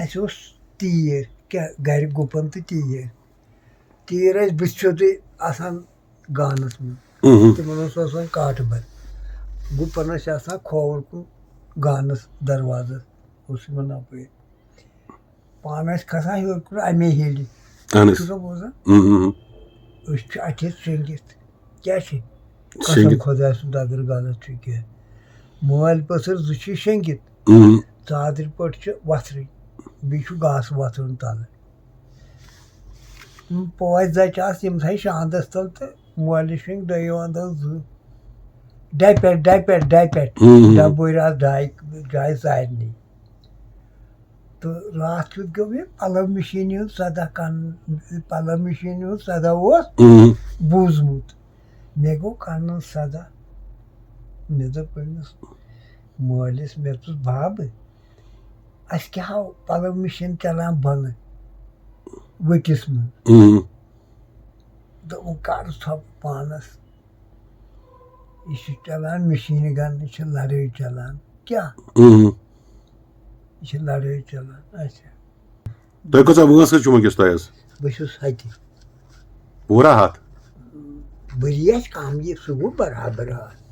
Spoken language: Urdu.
اَسہِ اوس تیٖر کیٛاہ گَرِ گُپَن تہٕ تیٖر ٲسۍ بٕتھِ سیوٚدُے آسان گانَس منٛز تِمَن اوس آسان کاٹہٕ بَر گُپَن ٲسۍ آسان کھووُر کُن گانَس دَروازَس اوس یِمَن اَپٲرۍ پانہٕ ٲسۍ کھَسان ہیوٚر کُن اَمے ہیٚلہِ چھُکھا بوزان أسۍ چھِ اَتھِ شیٚنٛگِتھ کیٛاہ چھِ قسم خۄداے سُنٛد اگر غلط چھُ کینٛہہ مٲلۍ پٔژھٕر زٕ چھِ شیٚنٛگِتھ ژادرِ پٔٹۍ چھِ وۄتھرٕنۍ بیٚیہِ چھُ گاسہٕ وۄتھرُن تَلہٕ پوش زَچہِ آسہٕ تِم تھایہِ شاندَس تَل تہٕ مٲلِس شیٚنٛگۍ دۄیو اَندو زٕ ڈَبہِ پٮ۪ٹھ ڈَبہٕ بٔرۍ آسہٕ جایہِ سارنٕے تہٕ راتھ کیُتھ گوٚو مےٚ پَلو مِشیٖنہِ ہُنٛد سَداہ پَلو مِشیٖنہِ ہُنٛد سَداہ اوس بوٗزمُت مےٚ گوٚو کَنَن سَداہ مےٚ دوٚپ أمِس مٲلِس مےٚ دوٚپُس بابہٕ اَسہِ کیٛاہ آو پَلو مِشیٖن چَلان بۄنہٕ ؤٹِس منٛز دوٚپُن کَر ژھۄپہٕ پانَس یہِ چھِ چَلان مِشیٖنہِ گَنٛڈٕ چھِ لَڑٲے چَلان کیٛاہ یہِ چھِ لَڑٲے چَلان اچھا بہٕ چھُس ہَتہِ ؤری آسہِ کَم یہِ سُہ گوٚو برابر ہَتھ